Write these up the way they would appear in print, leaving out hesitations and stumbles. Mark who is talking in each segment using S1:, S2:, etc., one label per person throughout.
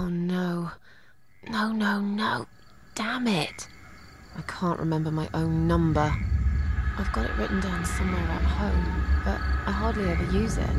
S1: Oh no. No, no, no. Damn it. I can't remember my own number. I've got it written down somewhere at home, but I hardly ever use it.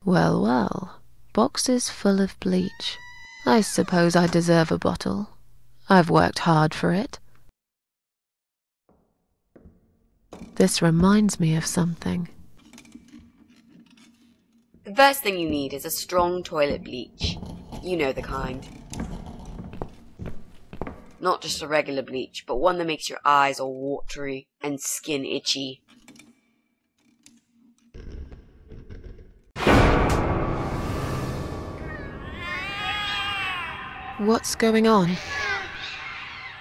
S1: Well, well, boxes full of bleach. I suppose I deserve a bottle. I've worked hard for it. This reminds me of something.
S2: The first thing you need is a strong toilet bleach. You know the kind. Not just a regular bleach, but one that makes your eyes all watery and skin itchy.
S1: What's going on?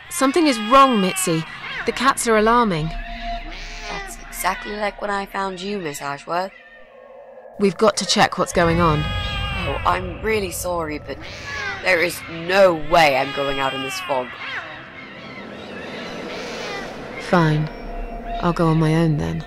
S1: Something is wrong, Mitzi. The cats are alarming.
S2: That's exactly like when I found you, Miss Ashworth.
S1: We've got to check what's going on.
S2: Oh, I'm really sorry, but there is no way I'm going out in this fog.
S1: Fine. I'll go on my own then.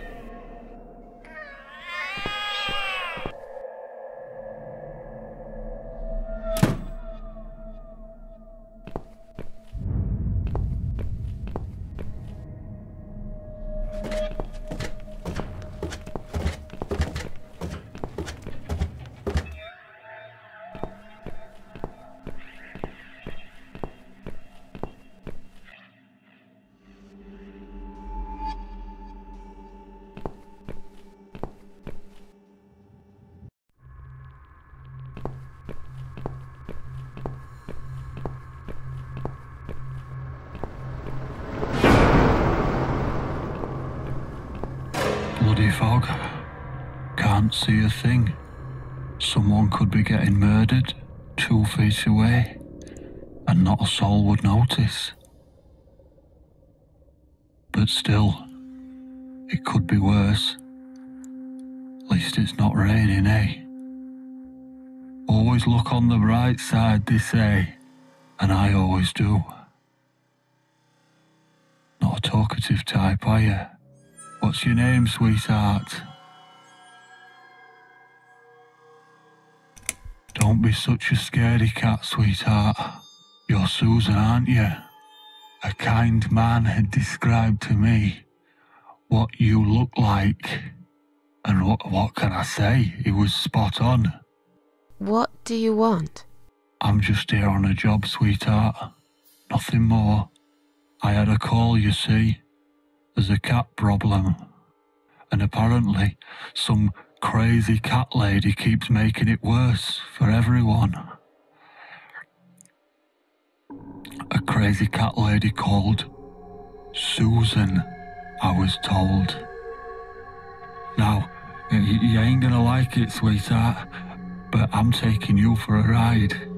S3: Bloody fog. Can't see a thing. Someone could be getting murdered 2 feet away, and not a soul would notice. But still, it could be worse. At least it's not raining, eh? Always look on the bright side, they say, and I always do. Not a talkative type, are you? What's your name, sweetheart? Don't be such a scaredy cat, sweetheart. You're Susan, aren't you? A kind man had described to me what you look like. And what can I say? He was spot on.
S1: What do you want?
S3: I'm just here on a job, sweetheart. Nothing more. I had a call, you see. There's a cat problem. And apparently, some crazy cat lady keeps making it worse for everyone. A crazy cat lady called Susan, I was told. Now, you ain't gonna like it, sweetheart, but I'm taking you for a ride.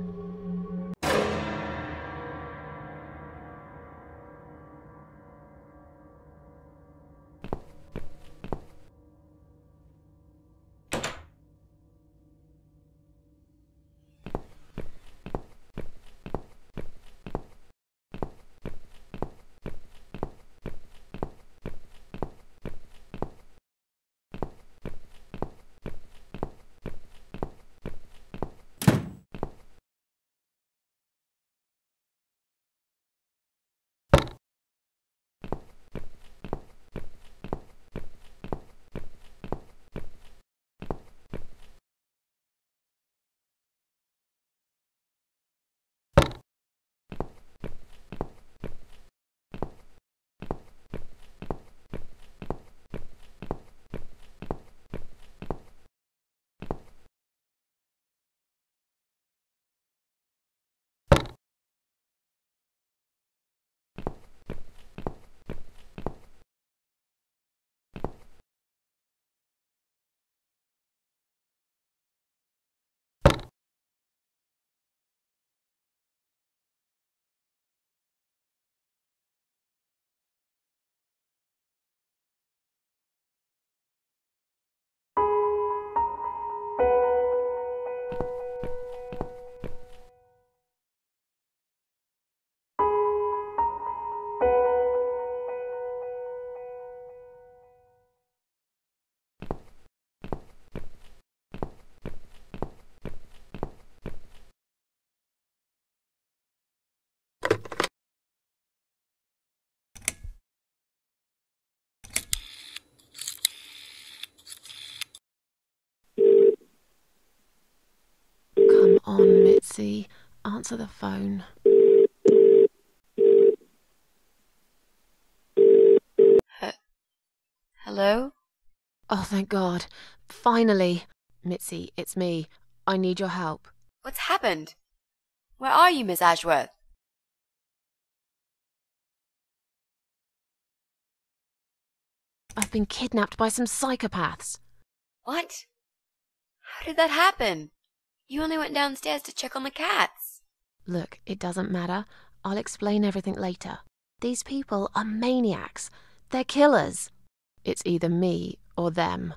S1: Answer the phone.
S2: Hello?
S1: Oh, thank God. Finally. Mitzi, it's me. I need your help.
S2: What's happened? Where are you, Miss Ashworth?
S1: I've been kidnapped by some psychopaths.
S2: What? How did that happen? You only went downstairs to check on the cats.
S1: Look, it doesn't matter. I'll explain everything later. These people are maniacs. They're killers. It's either me or them.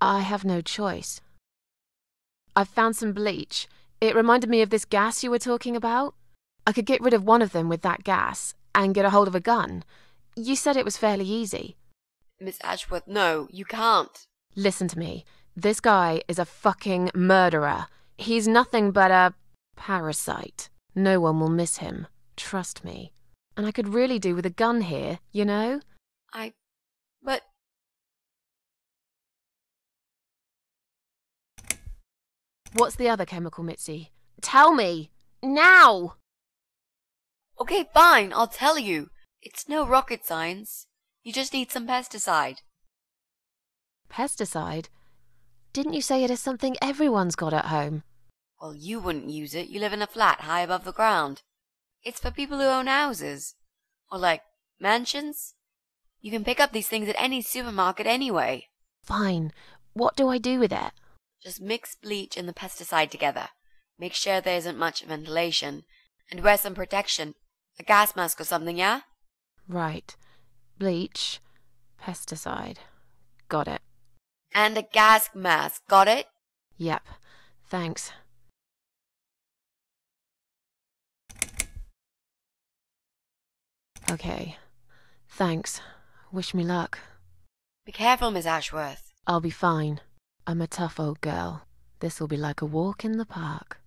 S1: I have no choice. I've found some bleach. It reminded me of this gas you were talking about. I could get rid of one of them with that gas and get a hold of a gun. You said it was fairly easy.
S2: Miss Ashworth, no, you can't.
S1: Listen to me. This guy is a fucking murderer. He's nothing but a parasite. No one will miss him. Trust me. And I could really do with a gun here, you know?
S2: But...
S1: What's the other chemical, Mitzi? Tell me! Now!
S2: Okay, fine, I'll tell you. It's no rocket science. You just need some pesticide.
S1: Pesticide? Didn't you say it is something everyone's got at home?
S2: Well, you wouldn't use it. You live in a flat high above the ground. It's for people who own houses. Or like, mansions. You can pick up these things at any supermarket anyway.
S1: Fine. What do I do with it?
S2: Just mix bleach and the pesticide together. Make sure there isn't much ventilation. And wear some protection. A gas mask or something, yeah?
S1: Right. Bleach. Pesticide. Got it.
S2: And a gas mask, got it?
S1: Yep. Thanks. Okay. Thanks. Wish me luck.
S2: Be careful, Miss Ashworth.
S1: I'll be fine. I'm a tough old girl. This'll be like a walk in the park.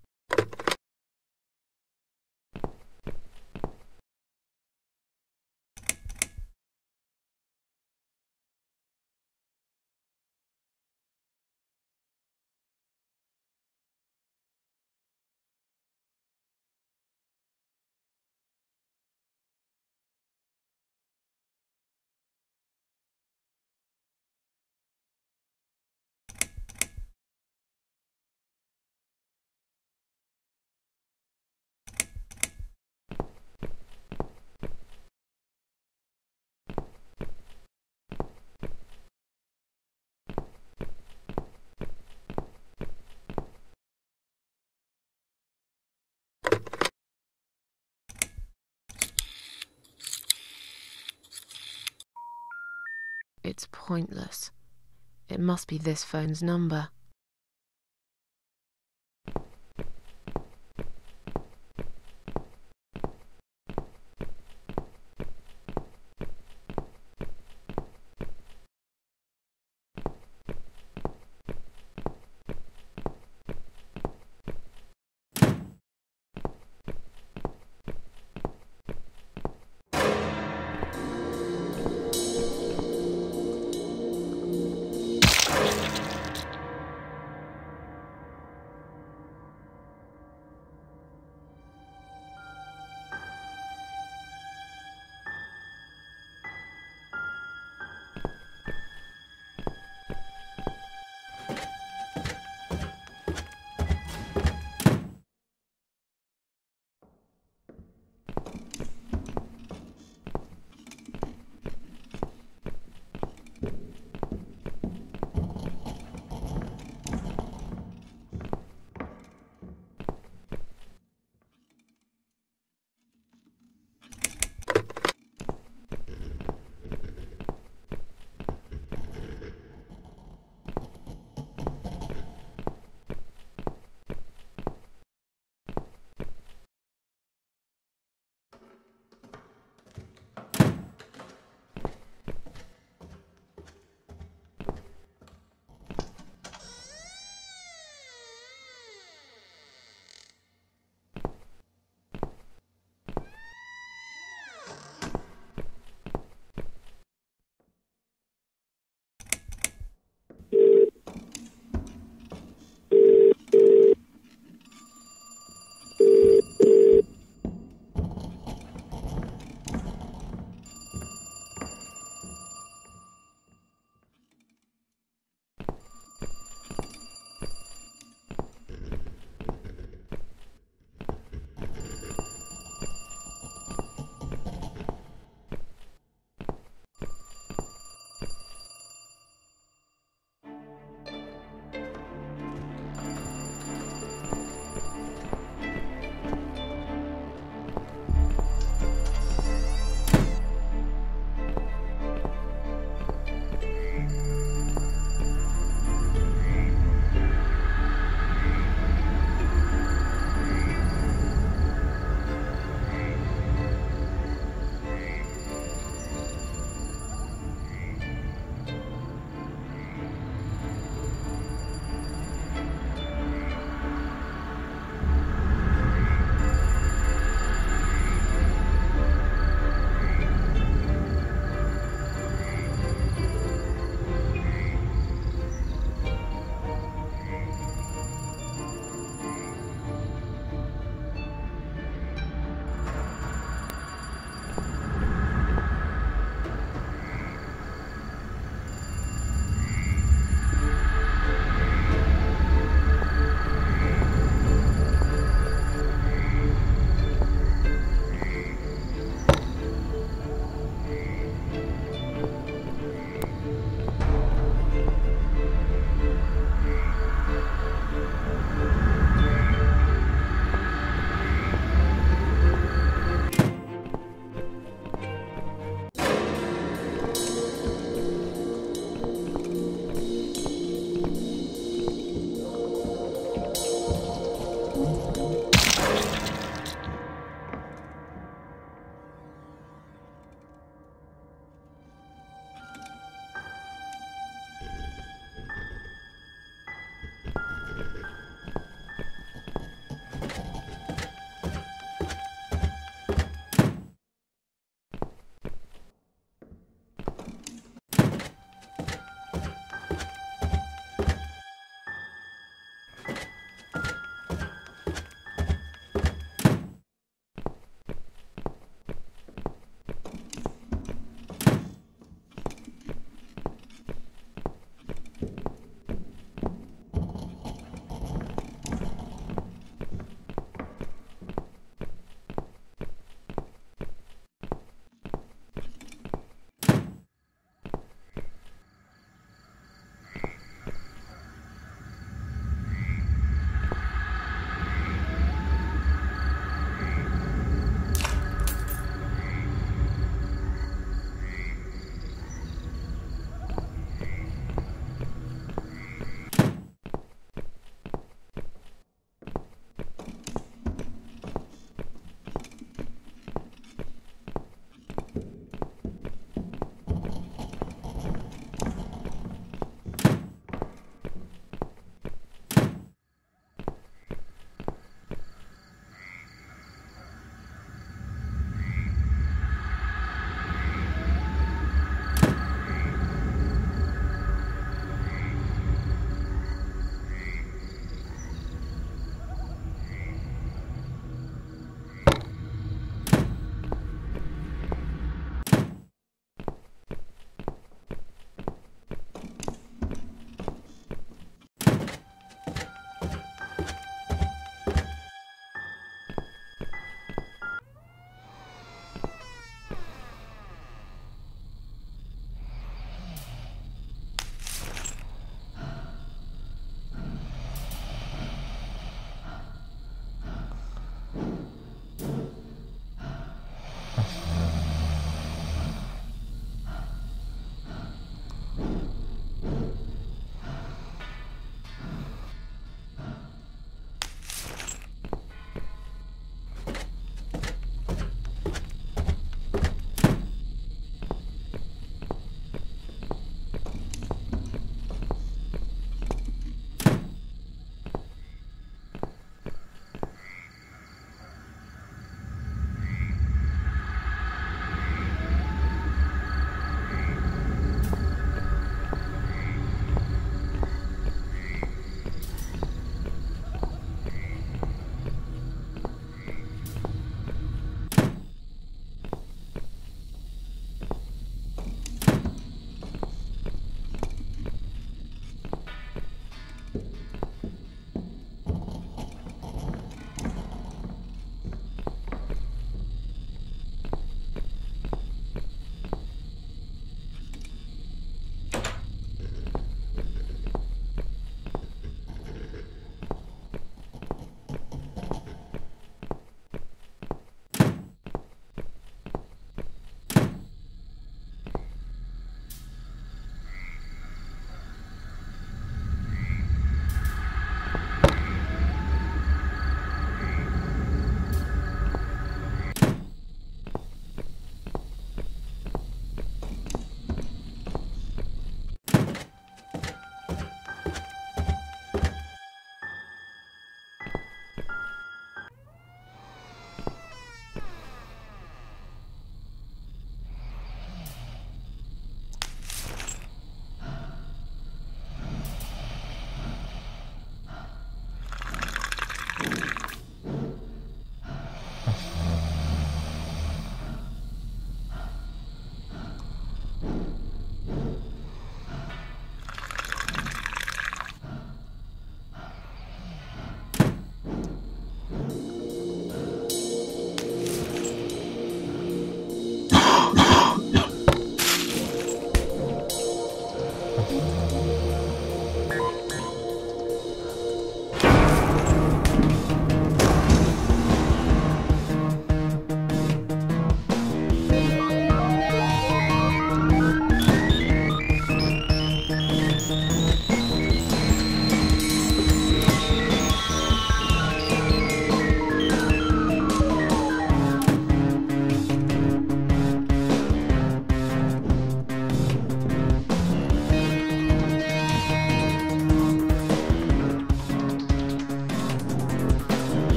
S1: It's pointless. It must be this phone's number.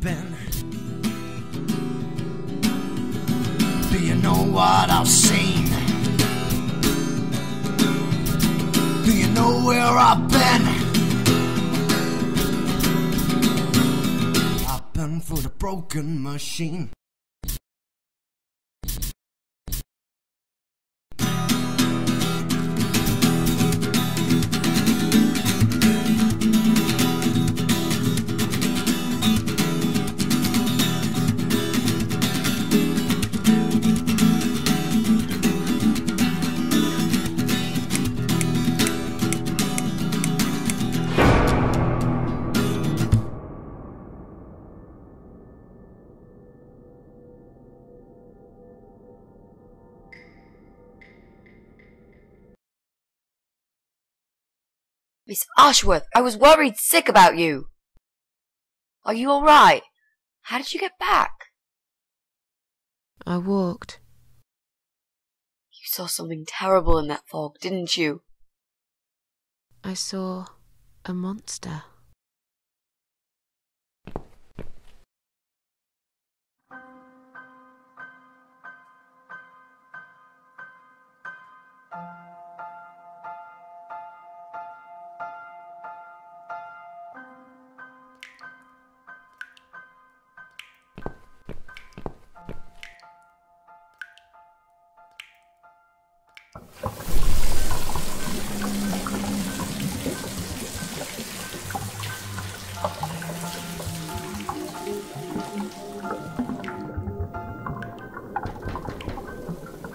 S4: been? Do you know what I've seen? Do you know where I've been? I've been through the broken machine.
S2: Miss Ashworth, I was worried sick about you. Are you alright? How did you get back?
S1: I walked.
S2: You saw something terrible in that fog, didn't you?
S1: I saw a monster.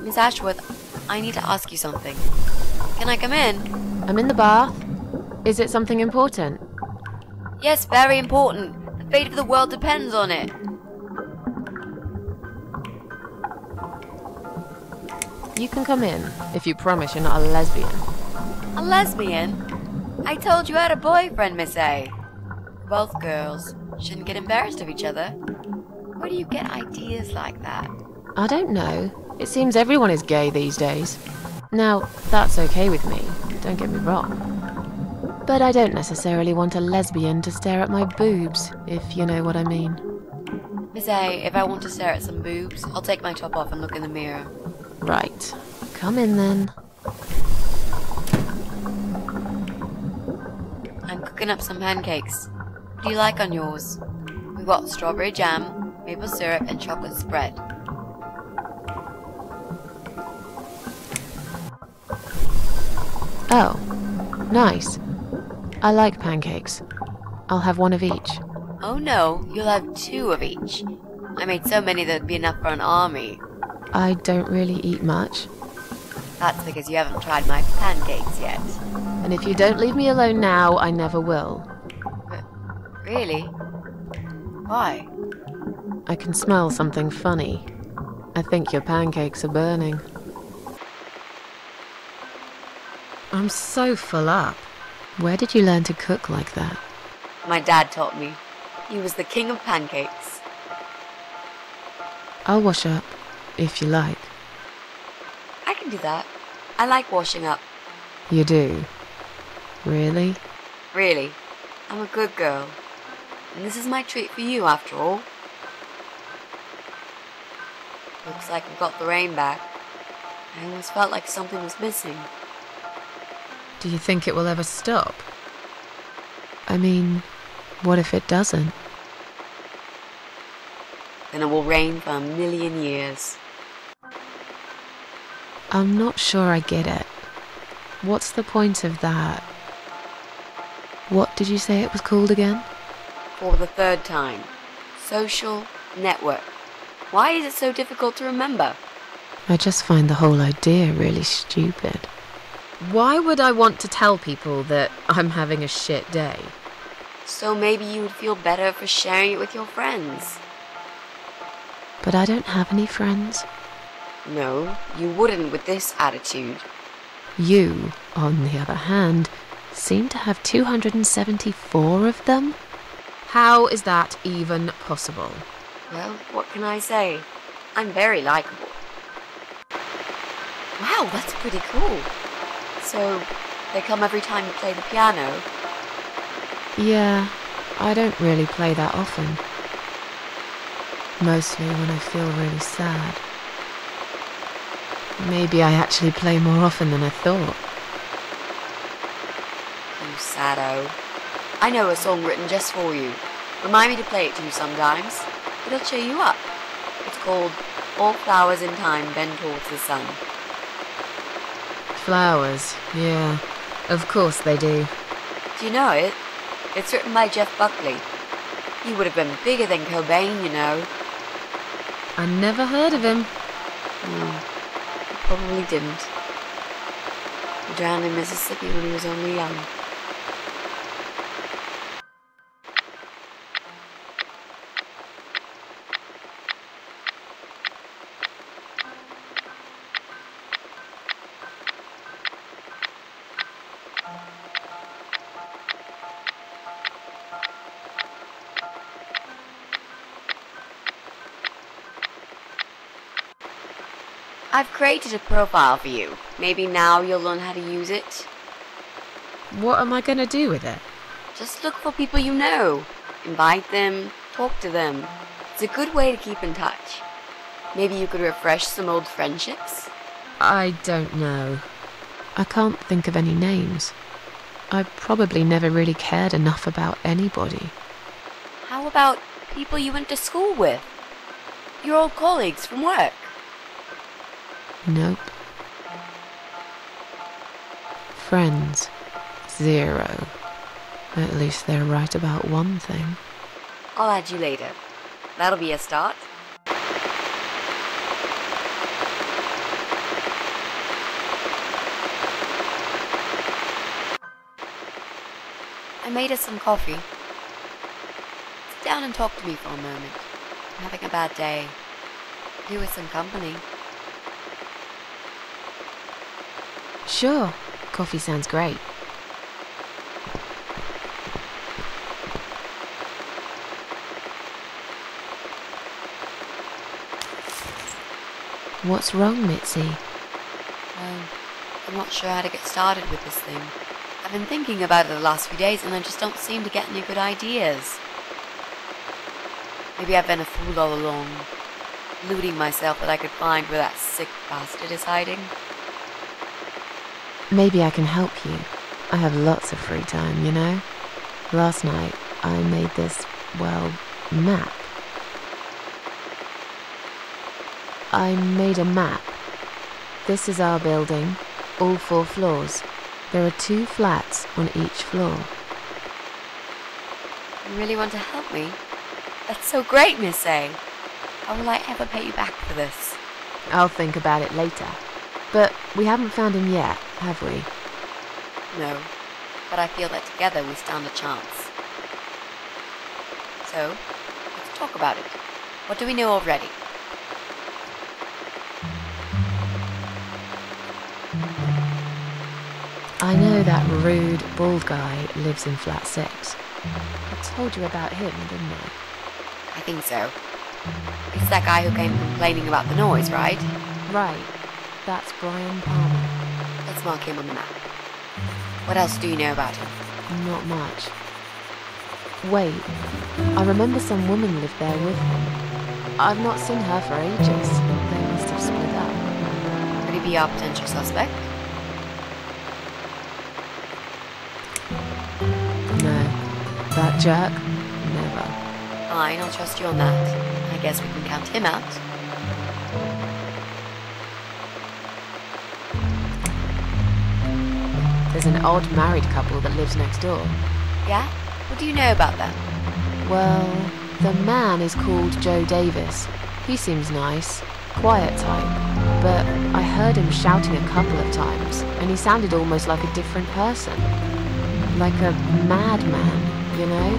S2: Miss Ashworth, I need to ask you something. Can I come in?
S1: I'm in the bath. Is it something important?
S2: Yes, very important. The fate of the world depends on it.
S1: You can come in, if you promise you're not a lesbian.
S2: A lesbian? I told you I had a boyfriend, Miss A. Both girls shouldn't get embarrassed of each other. Where do you get ideas like that?
S1: I don't know. It seems everyone is gay these days. Now, that's okay with me, don't get me wrong. But I don't necessarily want a lesbian to stare at my boobs, if you know what I mean.
S2: Miss A, if I want to stare at some boobs, I'll take my top off and look in the mirror.
S1: Right. Come in then.
S2: I'm cooking up some pancakes. What do you like on yours? We've got strawberry jam, maple syrup, and chocolate spread.
S1: Oh, nice. I like pancakes. I'll have one of each.
S2: Oh no, you'll have 2 of each. I made so many that'd be enough for an army.
S1: I don't really eat much.
S2: That's because you haven't tried my pancakes yet.
S1: And if you don't leave me alone now, I never will.
S2: But really? Why?
S1: I can smell something funny. I think your pancakes are burning. I'm so full up. Where did you learn to cook like that?
S2: My dad taught me. He was the king of pancakes.
S1: I'll wash up, if you like.
S2: I can do that. I like washing up.
S1: You do? Really?
S2: Really. I'm a good girl. And this is my treat for you, after all. Looks like we've got the rain back. I almost felt like something was missing.
S1: Do you think it will ever stop? I mean, what if it doesn't?
S2: Then it will rain for 1,000,000 years.
S1: I'm not sure I get it. What's the point of that? What did you say it was called again?
S2: For the 3rd time. Social network. Why is it so difficult to remember?
S1: I just find the whole idea really stupid. Why would I want to tell people that I'm having a shit day?
S2: So maybe you would feel better for sharing it with your friends.
S1: But I don't have any friends.
S2: No, you wouldn't with this attitude.
S1: You, on the other hand, seem to have 274 of them? How is that even possible?
S2: Well, what can I say? I'm very likable. Wow, that's pretty cool. So, they come every time you play the piano?
S1: Yeah, I don't really play that often. Mostly when I feel really sad. Maybe I actually play more often than I thought.
S2: You saddo. I know a song written just for you. Remind me to play it to you sometimes. It'll cheer you up. It's called All Flowers in Time Bend Towards the Sun.
S1: Flowers, yeah. Of course they do.
S2: Do you know it? It's written by Jeff Buckley. He would have been bigger than Cobain, you know.
S1: I never heard of him.
S2: No, he probably didn't. He drowned in Mississippi when he was only young. I've created a profile for you. Maybe now you'll learn how to use it.
S1: What am I going to do with it?
S2: Just look for people you know. Invite them, talk to them. It's a good way to keep in touch. Maybe you could refresh some old friendships?
S1: I don't know. I can't think of any names. I probably never really cared enough about anybody.
S2: How about people you went to school with? Your old colleagues from work?
S1: Nope. Friends. 0. At least they're right about one thing.
S2: I'll add you later. That'll be a start. I made us some coffee. Sit down and talk to me for a moment. I'm having a bad day. Do with some company.
S1: Sure. Coffee sounds great. What's wrong, Mitzi?
S2: I'm not sure how to get started with this thing. I've been thinking about it the last few days and I just don't seem to get any good ideas. Maybe I've been a fool all along, deluding myself that I could find where that sick bastard is hiding.
S1: Maybe I can help you. I have lots of free time, you know? Last night, I made this, well, map. I made a map. This is our building, all 4 floors. There are 2 flats on each floor.
S2: You really want to help me? That's so great, Miss A. How will I ever pay you back for this?
S1: I'll think about it later. But we haven't found him yet, have we?
S2: No, but I feel that together we stand a chance. So, let's talk about it. What do we know already?
S1: I know that rude, bald guy lives in flat 6. I told you about him, didn't I?
S2: I think so. It's that guy who came complaining about the noise, right?
S1: Right. That's Brian Palmer.
S2: Let's mark him on the map. What else do you know about him?
S1: Not much. Wait, I remember some woman lived there with him. I've not seen her for ages. They must have split up.
S2: Could he be our potential suspect?
S1: No. That jerk? Never.
S2: Fine, I'll trust you on that. I guess we can count him out.
S1: There's an odd married couple that lives next door.
S2: Yeah? What do you know about them?
S1: Well, the man is called Joe Davis. He seems nice, quiet type, but I heard him shouting a couple of times, and he sounded almost like a different person. Like a madman, you know?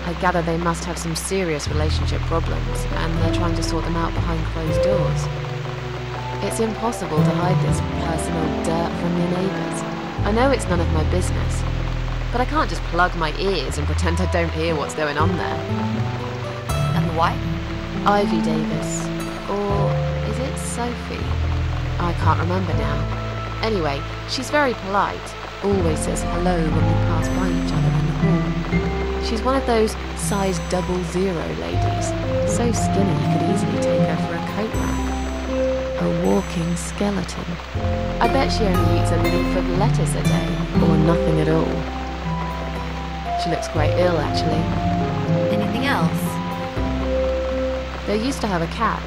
S1: I gather they must have some serious relationship problems, and they're trying to sort them out behind closed doors. It's impossible to hide this personal dirt from your neighbours. I know it's none of my business, but I can't just plug my ears and pretend I don't hear what's going on there.
S2: And the wife?
S1: Ivy Davis. Or is it Sophie? I can't remember now. Anyway, she's very polite. Always says hello when we pass by each other in the hall. She She's one of those size 00 ladies. So skinny you could easily take her for a coat rack. A walking skeleton. I bet she only eats a leaf of lettuce a day, or nothing at all. She looks quite ill, actually.
S2: Anything else?
S1: They used to have a cat,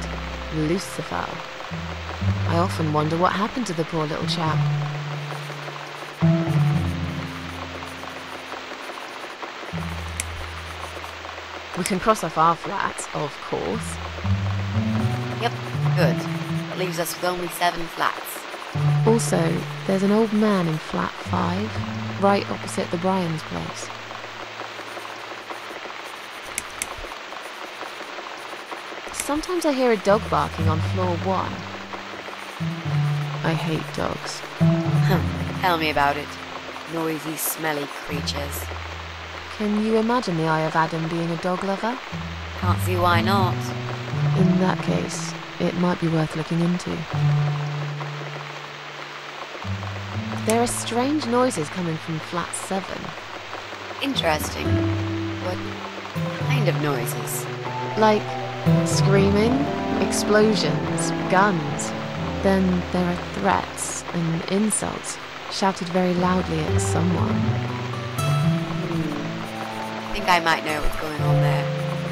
S1: Lucifer. I often wonder what happened to the poor little chap. We can cross off our flats, of course.
S2: Yep, good. That leaves us with only 7 flats.
S1: Also, there's an old man in flat 5, right opposite the Bryans' place. Sometimes I hear a dog barking on floor 1. I hate dogs.
S2: Tell me about it. Noisy, smelly creatures.
S1: Can you imagine the Eye of Adam being a dog lover?
S2: Can't see why not.
S1: In that case, it might be worth looking into. There are strange noises coming from flat 7.
S2: Interesting. What kind of noises?
S1: Like screaming, explosions, guns. Then there are threats and insults, shouted very loudly at someone.
S2: I think I might know what's going on there,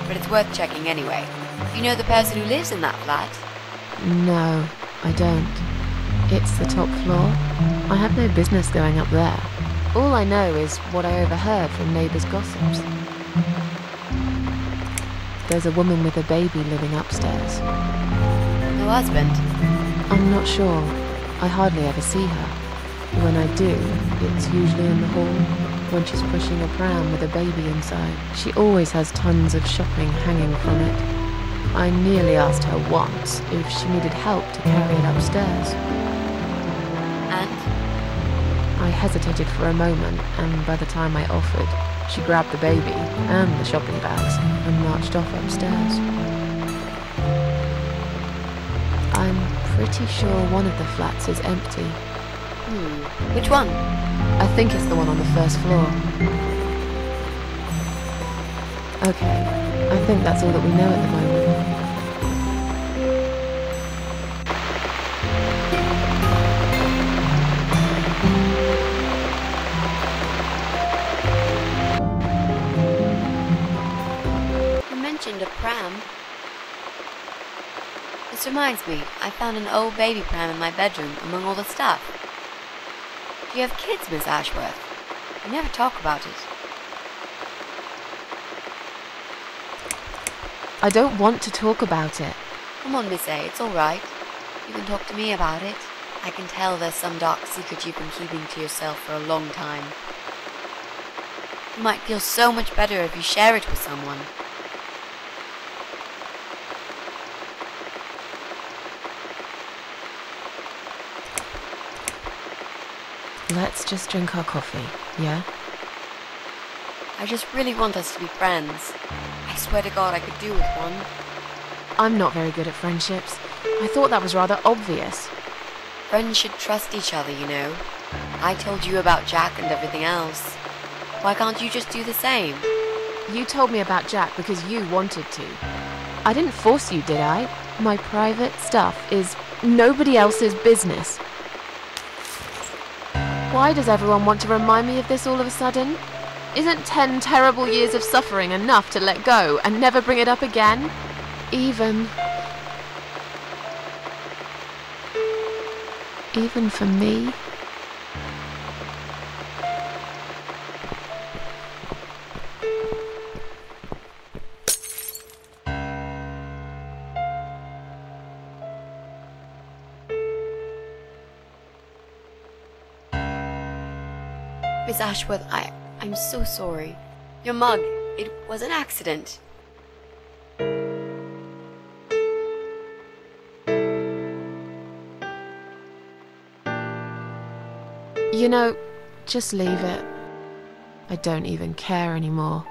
S2: but it's worth checking anyway. You know the person who lives in that flat?
S1: No, I don't. It's the top floor. I have no business going up there. All I know is what I overheard from neighbours' gossips. There's a woman with a baby living upstairs.
S2: No husband?
S1: I'm not sure. I hardly ever see her. When I do, it's usually in the hall, when she's pushing a pram with a baby inside. She always has tons of shopping hanging from it. I nearly asked her once if she needed help to carry it upstairs.
S2: And?
S1: I hesitated for a moment, and by the time I offered, she grabbed the baby and the shopping bags and marched off upstairs. I'm pretty sure one of the flats is empty.
S2: Which one?
S1: I think it's the one on the first floor. Okay, I think that's all that we know at the moment.
S2: You mentioned a pram. This reminds me, I found an old baby pram in my bedroom among all the stuff. Do you have kids, Miss Ashworth? You never talk about it.
S1: I don't want to talk about it.
S2: Come on, Miss A, it's all right. You can talk to me about it. I can tell there's some dark secret you've been keeping to yourself for a long time. You might feel so much better if you share it with someone.
S1: Let's just drink our coffee, yeah?
S2: I just really want us to be friends. I swear to God I could do with one.
S1: I'm not very good at friendships. I thought that was rather obvious.
S2: Friends should trust each other, you know. I told you about Jack and everything else. Why can't you just do the same?
S1: You told me about Jack because you wanted to. I didn't force you, did I? My private stuff is nobody else's business. Why does everyone want to remind me of this all of a sudden? Isn't 10 terrible years of suffering enough to let go and never bring it up again? Even for me?
S2: Miss Ashworth, I'm so sorry. Your mug, it was an accident.
S1: You know, just leave it. I don't even care anymore.